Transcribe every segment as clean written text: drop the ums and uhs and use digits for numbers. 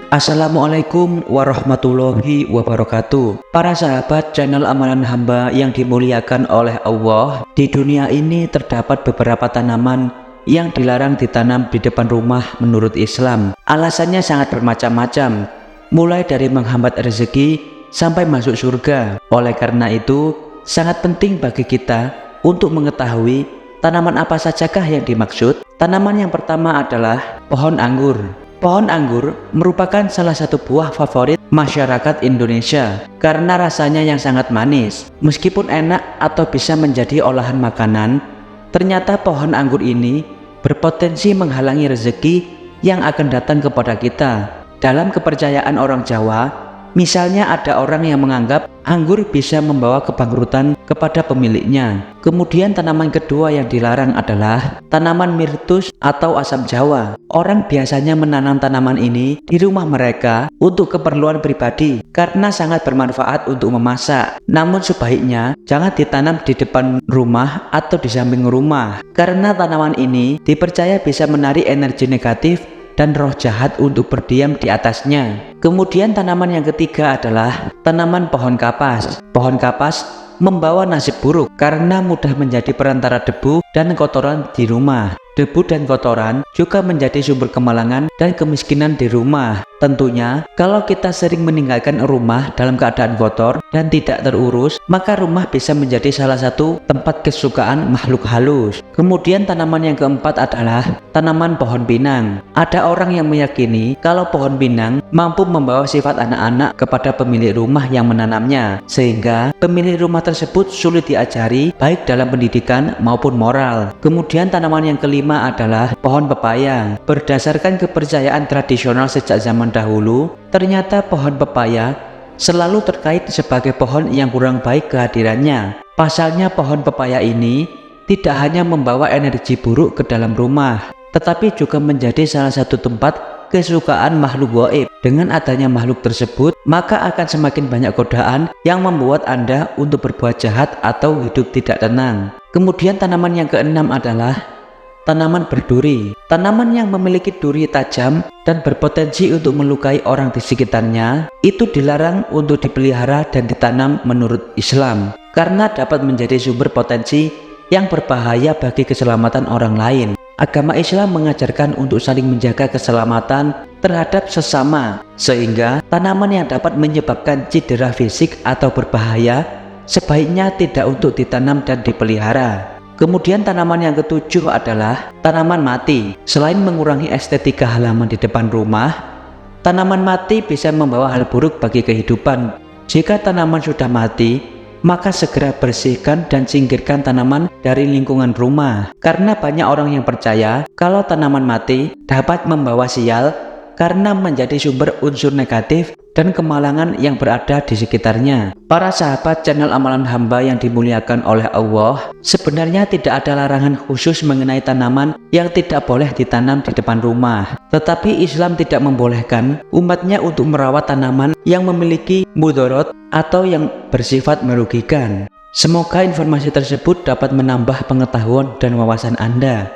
Assalamualaikum warahmatullahi wabarakatuh. Para sahabat channel Amalan Hamba yang dimuliakan oleh Allah, di dunia ini terdapat beberapa tanaman yang dilarang ditanam di depan rumah menurut Islam. Alasannya sangat bermacam-macam, mulai dari menghambat rezeki sampai masuk surga. Oleh karena itu, sangat penting bagi kita untuk mengetahui tanaman apa sajakah yang dimaksud. Tanaman yang pertama adalah pohon anggur. Pohon anggur merupakan salah satu buah favorit masyarakat Indonesia karena rasanya yang sangat manis. Meskipun enak atau bisa menjadi olahan makanan, ternyata pohon anggur ini berpotensi menghalangi rezeki yang akan datang kepada kita. Dalam kepercayaan orang Jawa, misalnya ada orang yang menganggap anggur bisa membawa kebangkrutan kepada pemiliknya. Kemudian tanaman kedua yang dilarang adalah tanaman mirtus atau asam jawa. Orang biasanya menanam tanaman ini di rumah mereka untuk keperluan pribadi karena sangat bermanfaat untuk memasak. Namun sebaiknya jangan ditanam di depan rumah atau di samping rumah karena tanaman ini dipercaya bisa menarik energi negatif dan roh jahat untuk berdiam di atasnya. Kemudian tanaman yang ketiga adalah tanaman pohon kapas. Pohon kapas membawa nasib buruk karena mudah menjadi perantara debu dan kotoran di rumah. Debu dan kotoran juga menjadi sumber kemalangan dan kemiskinan di rumah. Tentunya, kalau kita sering meninggalkan rumah dalam keadaan kotor dan tidak terurus, maka rumah bisa menjadi salah satu tempat kesukaan makhluk halus. Kemudian tanaman yang keempat adalah tanaman pohon pinang. Ada orang yang meyakini kalau pohon pinang mampu membawa sifat anak-anak kepada pemilik rumah yang menanamnya, sehingga pemilik rumah tersebut sulit diajari baik dalam pendidikan maupun moral. Kemudian tanaman yang kelima adalah pohon pepaya. Berdasarkan kepercayaan tradisional sejak zaman dahulu, ternyata pohon pepaya selalu terkait sebagai pohon yang kurang baik kehadirannya. Pasalnya pohon pepaya ini tidak hanya membawa energi buruk ke dalam rumah, tetapi juga menjadi salah satu tempat kesukaan makhluk gaib. Dengan adanya makhluk tersebut, maka akan semakin banyak godaan yang membuat Anda untuk berbuat jahat atau hidup tidak tenang. Kemudian tanaman yang keenam adalah tanaman berduri. Tanaman yang memiliki duri tajam dan berpotensi untuk melukai orang di sekitarnya itu dilarang untuk dipelihara dan ditanam menurut Islam karena dapat menjadi sumber potensi yang berbahaya bagi keselamatan orang lain. Agama Islam mengajarkan untuk saling menjaga keselamatan terhadap sesama, sehingga tanaman yang dapat menyebabkan cedera fisik atau berbahaya sebaiknya tidak untuk ditanam dan dipelihara. Kemudian tanaman yang ketujuh adalah tanaman mati. Selain mengurangi estetika halaman di depan rumah, tanaman mati bisa membawa hal buruk bagi kehidupan. Jika tanaman sudah mati, maka segera bersihkan dan singkirkan tanaman dari lingkungan rumah. Karena banyak orang yang percaya kalau tanaman mati dapat membawa sial karena menjadi sumber unsur negatif dan kemalangan yang berada di sekitarnya. Para sahabat channel Amalan Hamba yang dimuliakan oleh Allah, sebenarnya tidak ada larangan khusus mengenai tanaman yang tidak boleh ditanam di depan rumah. Tetapi Islam tidak membolehkan umatnya untuk merawat tanaman yang memiliki mudarat atau yang bersifat merugikan. Semoga informasi tersebut dapat menambah pengetahuan dan wawasan Anda.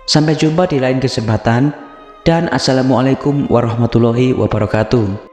Sampai jumpa di lain kesempatan, dan Assalamualaikum warahmatullahi wabarakatuh.